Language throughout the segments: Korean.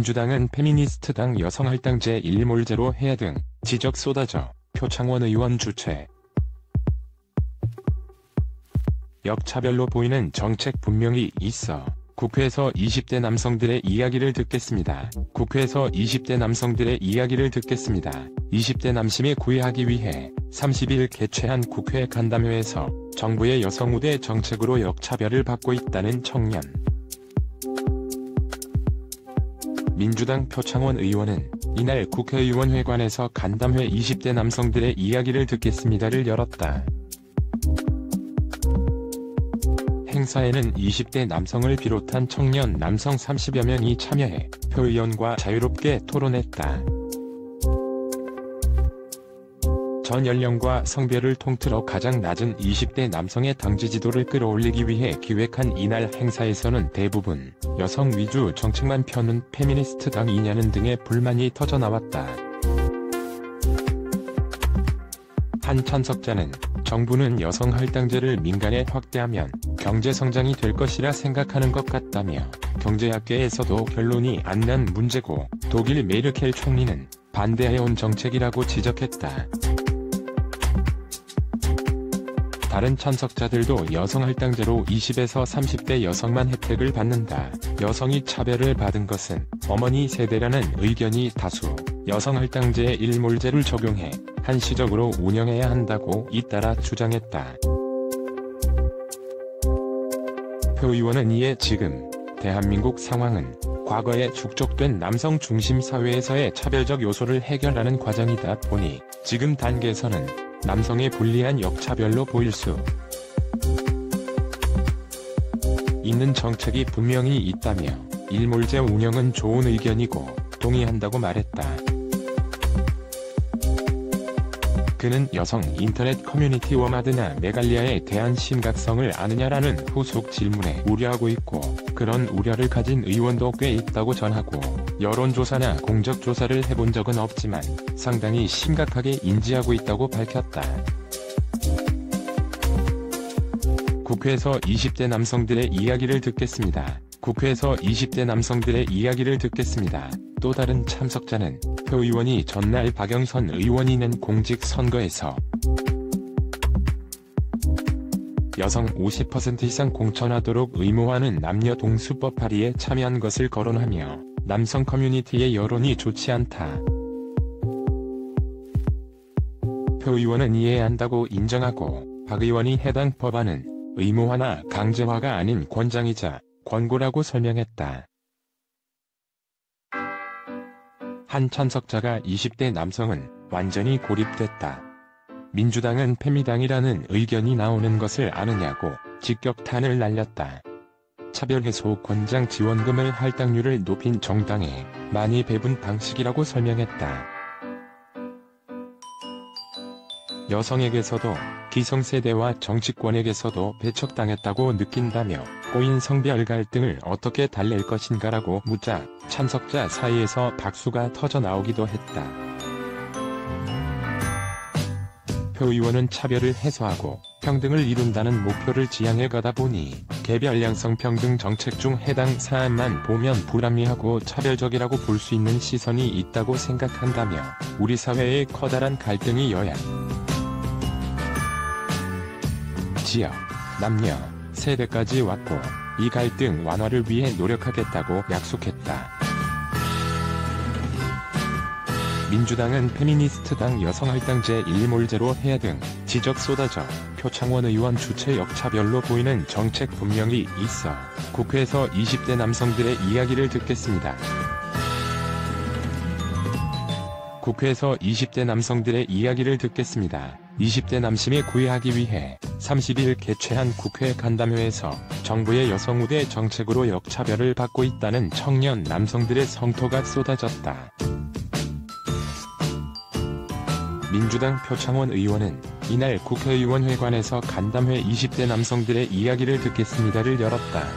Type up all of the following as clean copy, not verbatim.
민주당은 페미니스트당 여성할당제 일몰제로 해야 등 지적 쏟아져. 표창원 의원 주최. 역차별로 보이는 정책 분명히 있어. 국회에서 20대 남성들의 이야기를 듣겠습니다. 국회에서 20대 남성들의 이야기를 듣겠습니다. 20대 남심에 구애하기 위해 30일 개최한 국회 간담회에서 정부의 여성 우대 정책으로 역차별을 받고 있다는 청년. 민주당 표창원 의원은 이날 국회의원회관에서 간담회 20대 남성들의 이야기를 듣겠습니다를 열었다. 행사에는 20대 남성을 비롯한 청년 남성 30여 명이 참여해 표의원과 자유롭게 토론했다. 전 연령과 성별을 통틀어 가장 낮은 20대 남성의 당 지지도를 끌어올리기 위해 기획한 이날 행사에서는 대부분 여성 위주 정책만 펴는 페미니스트 당이냐는 등의 불만이 터져나왔다. 한 참석자는 정부는 여성 할당제를 민간에 확대하면 경제성장이 될 것이라 생각하는 것 같다며 경제학계에서도 결론이 안 난 문제고 독일 메르켈 총리는 반대해온 정책이라고 지적했다. 다른 참석자들도 여성 할당제로 20에서 30대 여성만 혜택을 받는다. 여성이 차별을 받은 것은 어머니 세대라는 의견이 다수. 여성 할당제에 일몰제를 적용해 한시적으로 운영해야 한다고 잇따라 주장했다. 표 의원은 이에 지금 대한민국 상황은 과거에 축적된 남성 중심 사회에서의 차별적 요소를 해결하는 과정이다 보니 지금 단계에서는 남성에 불리한 역차별로 보일 수 있는 정책이 분명히 있다며 일몰제 운영은 좋은 의견이고 동의한다고 말했다. 그는 여성 인터넷 커뮤니티 워마드나 메갈리아에 대한 심각성을 아느냐라는 후속 질문에 우려하고 있고 그런 우려를 가진 의원도 꽤 있다고 전하고 여론조사나 공적조사를 해본 적은 없지만 상당히 심각하게 인지하고 있다고 밝혔다. 국회에서 20대 남성들의 이야기를 듣겠습니다. 국회에서 20대 남성들의 이야기를 듣겠습니다. 또 다른 참석자는 표 의원이 전날 박영선 의원이 낸 공직선거에서 여성 50% 이상 공천하도록 의무화하는 남녀 동수법 발의에 참여한 것을 거론하며 남성 커뮤니티의 여론이 좋지 않다. 표 의원은 이해한다고 인정하고 박 의원이 해당 법안은 의무화나 강제화가 아닌 권장이자 권고라고 설명했다. 한 참석자가 20대 남성은 완전히 고립됐다. 민주당은 페미당이라는 의견이 나오는 것을 아느냐고 직격탄을 날렸다. 차별해소 권장 지원금을 할당률을 높인 정당에 많이 배분 방식이라고 설명했다. 여성에게서도 기성세대와 정치권에게서도 배척당했다고 느낀다며 꼬인 성별 갈등을 어떻게 달랠 것인가라고 묻자 참석자 사이에서 박수가 터져나오기도 했다. 표 의원은 차별을 해소하고 평등을 이룬다는 목표를 지향해 가다 보니 개별 양성평등 정책 중 해당 사안만 보면 불합리하고 차별적이라고 볼 수 있는 시선이 있다고 생각한다며 우리 사회의 커다란 갈등이 여야, 지역, 남녀, 세대까지 왔고 이 갈등 완화를 위해 노력하겠다고 약속했다. 민주당은 페미니스트당 여성할당제 일몰제로 해야 등 지적 쏟아져. 표창원 의원 주최 역차별로 보이는 정책 분명히 있어. 국회에서 20대 남성들의 이야기를 듣겠습니다. 국회에서 20대 남성들의 이야기를 듣겠습니다. 20대 남심에 구애하기 위해 30일 개최한 국회 간담회에서 정부의 여성 우대 정책으로 역차별을 받고 있다는 청년 남성들의 성토가 쏟아졌다. 민주당 표창원 의원은 이날 국회의원회관에서 간담회 20대 남성들의 이야기를 듣겠습니다를 열었다.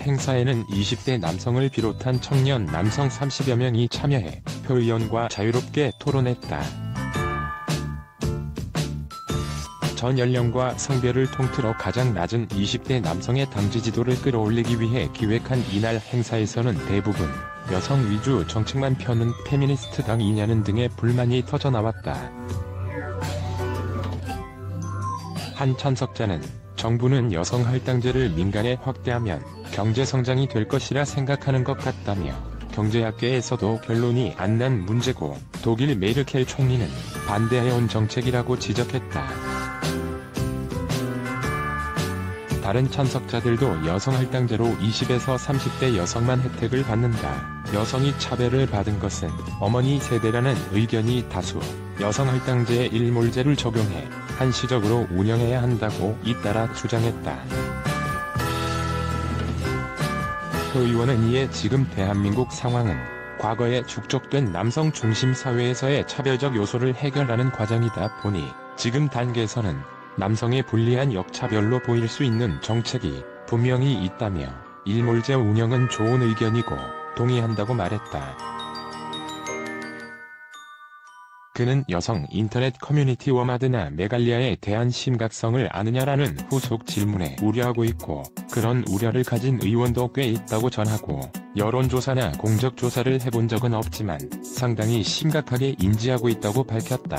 행사에는 20대 남성을 비롯한 청년 남성 30여 명이 참여해 표의원과 자유롭게 토론했다. 전 연령과 성별을 통틀어 가장 낮은 20대 남성의 당 지지도를 끌어올리기 위해 기획한 이날 행사에서는 대부분 여성 위주 정책만 펴는 페미니스트 당이냐는 등의 불만이 터져나왔다. 한 참석자는 정부는 여성 할당제를 민간에 확대하면 경제성장이 될 것이라 생각하는 것 같다며 경제학계에서도 결론이 안 난 문제고 독일 메르켈 총리는 반대해온 정책이라고 지적했다. 다른 참석자들도 여성 할당제로 20에서 30대 여성만 혜택을 받는다. 여성이 차별을 받은 것은 어머니 세대라는 의견이 다수. 여성 할당제에 일몰제를 적용해 한시적으로 운영해야 한다고 잇따라 주장했다. 표 의원은 이에 지금 대한민국 상황은 과거에 축적된 남성 중심 사회에서의 차별적 요소를 해결하는 과정이다 보니 지금 단계에서는 남성에 불리한 역차별로 보일 수 있는 정책이 분명히 있다며 일몰제 운영은 좋은 의견이고 동의한다고 말했다. 그는 여성 인터넷 커뮤니티 워마드나 메갈리아에 대한 심각성을 아느냐라는 후속 질문에 우려하고 있고 그런 우려를 가진 의원도 꽤 있다고 전하고 여론조사나 공적조사를 해본 적은 없지만 상당히 심각하게 인지하고 있다고 밝혔다.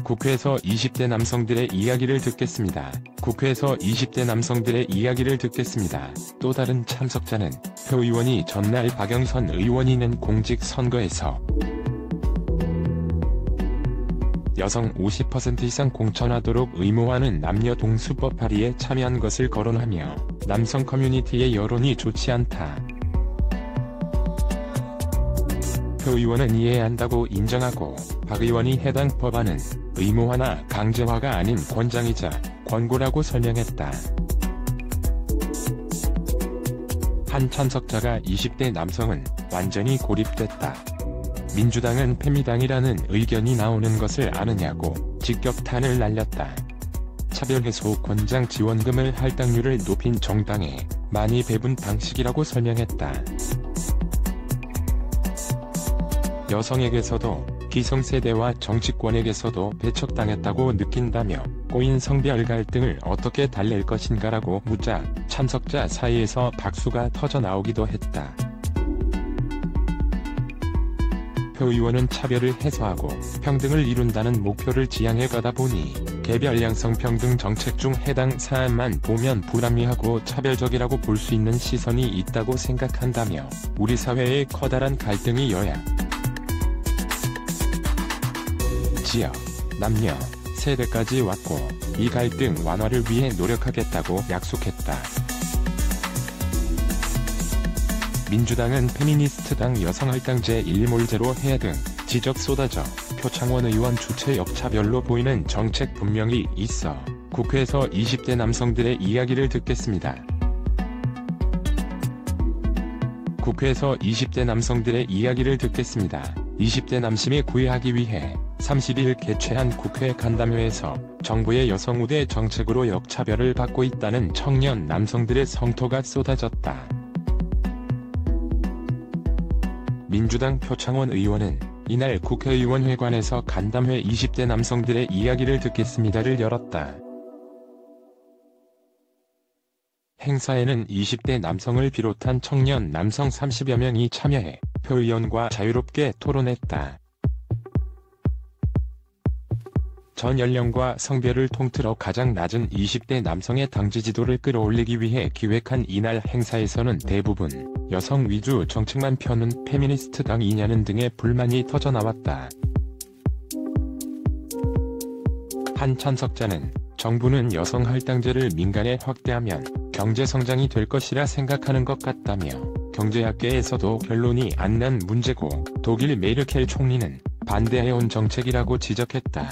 국회에서 20대 남성들의 이야기를 듣겠습니다. 국회에서 20대 남성들의 이야기를 듣겠습니다. 또 다른 참석자는 표 의원이 전날 박영선 의원이 낸 공직선거에서 여성 50% 이상 공천하도록 의무화하는 남녀 동수법 발의에 참여한 것을 거론하며 남성 커뮤니티의 여론이 좋지 않다. 표 의원은 이해한다고 인정하고 박 의원이 해당 법안은 의무화나 강제화가 아닌 권장이자 권고라고 설명했다. 한 참석자가 20대 남성은 완전히 고립됐다. 민주당은 페미당이라는 의견이 나오는 것을 아느냐고 직격탄을 날렸다. 차별해소 권장 지원금을 할당률을 높인 정당에 많이 배분 방식이라고 설명했다. 여성에게서도 기성세대와 정치권에게서도 배척당했다고 느낀다며 꼬인 성별 갈등을 어떻게 달랠 것인가라고 묻자 참석자 사이에서 박수가 터져나오기도 했다. 표 의원은 차별을 해소하고 평등을 이룬다는 목표를 지향해 가다 보니 개별 양성평등 정책 중 해당 사안만 보면 불합리하고 차별적이라고 볼 수 있는 시선이 있다고 생각한다며 우리 사회의 커다란 갈등이 여야, 지역, 남녀, 세대까지 왔고 이 갈등 완화를 위해 노력하겠다고 약속했다. 민주당은 페미니스트당 여성할당제 일몰제로 해야 등 지적 쏟아져 표창원 의원 주최 역차별로 보이는 정책 분명히 있어 국회에서 20대 남성들의 이야기를 듣겠습니다. 국회에서 20대 남성들의 이야기를 듣겠습니다. 20대 남심에 구애하기 위해 30일 개최한 국회 간담회에서 정부의 여성 우대 정책으로 역차별을 받고 있다는 청년 남성들의 성토가 쏟아졌다. 민주당 표창원 의원은 이날 국회의원회관에서 간담회 20대 남성들의 이야기를 듣겠습니다를 열었다. 행사에는 20대 남성을 비롯한 청년 남성 30여 명이 참여해 표 의원과 자유롭게 토론했다. 전 연령과 성별을 통틀어 가장 낮은 20대 남성의 당 지지도를 끌어올리기 위해 기획한 이날 행사에서는 대부분 여성 위주 정책만 펴는 페미니스트 당이냐는 등의 불만이 터져나왔다. 한 참석자는 정부는 여성 할당제를 민간에 확대하면 경제성장이 될 것이라 생각하는 것 같다며 경제학계에서도 결론이 안 난 문제고 독일 메르켈 총리는 반대해온 정책이라고 지적했다.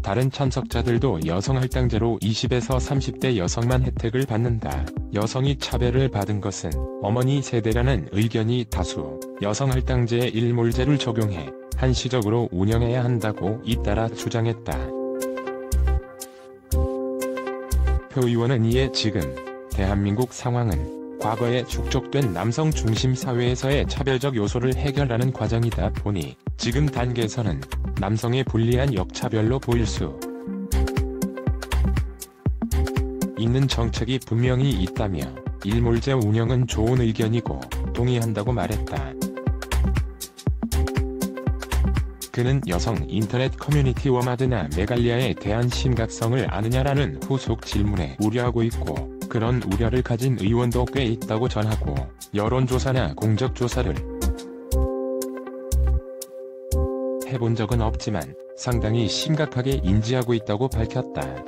다른 참석자들도 여성 할당제로 20에서 30대 여성만 혜택을 받는다. 여성이 차별을 받은 것은 어머니 세대라는 의견이 다수. 여성 할당제에 일몰제를 적용해 한시적으로 운영해야 한다고 잇따라 주장했다. 표 의원은 이에 지금 대한민국 상황은 과거에 축적된 남성 중심 사회에서의 차별적 요소를 해결하는 과정이다 보니 지금 단계에서는 남성에 불리한 역차별로 보일 수 있는 정책이 분명히 있다며 일몰제 운영은 좋은 의견이고 동의한다고 말했다. 그는 여성 인터넷 커뮤니티 워마드나 메갈리아에 대한 심각성을 아느냐라는 후속 질문에 우려하고 있고 그런 우려를 가진 의원도 꽤 있다고 전하고 여론조사나 공적조사를 해본 적은 없지만 상당히 심각하게 인지하고 있다고 밝혔다.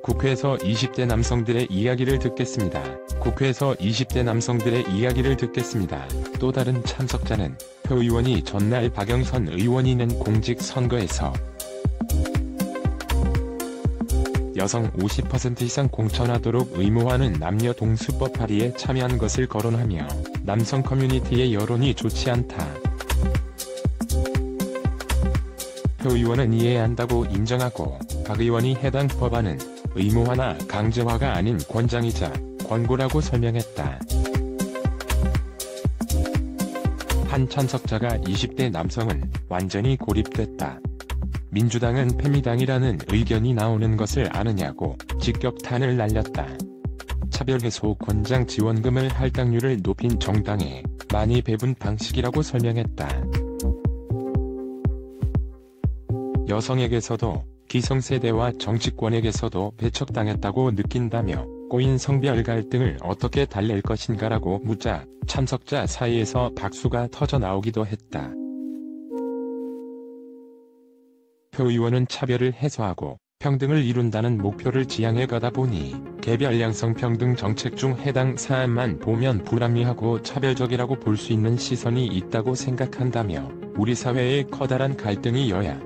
국회에서 20대 남성들의 이야기를 듣겠습니다. 국회에서 20대 남성들의 이야기를 듣겠습니다. 또 다른 참석자는 표 의원이 전날 박영선 의원이 낸 공직선거에서 여성 50% 이상 공천하도록 의무화하는 남녀 동수법 발의에 참여한 것을 거론하며 남성 커뮤니티의 여론이 좋지 않다. 표 의원은 이해한다고 인정하고 박 의원이 해당 법안은 의무화나 강제화가 아닌 권장이자 권고라고 설명했다. 한 참석자가 20대 남성은 완전히 고립됐다. 민주당은 패미당이라는 의견이 나오는 것을 아느냐고 직격탄을 날렸다. 차별해소 권장 지원금을 할당률을 높인 정당에 많이 배분 방식이라고 설명했다. 여성에게서도 기성세대와 정치권에게서도 배척당했다고 느낀다며 꼬인 성별 갈등을 어떻게 달랠 것인가라고 묻자 참석자 사이에서 박수가 터져 나오기도 했다. 표 의원은 차별을 해소하고 평등을 이룬다는 목표를 지향해 가다 보니 개별 양성평등 정책 중 해당 사안만 보면 불합리하고 차별적이라고 볼 수 있는 시선이 있다고 생각한다며 우리 사회의 커다란 갈등이 여야,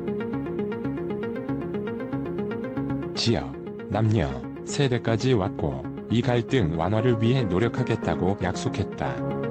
지역, 남녀, 세대까지 왔고 이 갈등 완화를 위해 노력하겠다고 약속했다.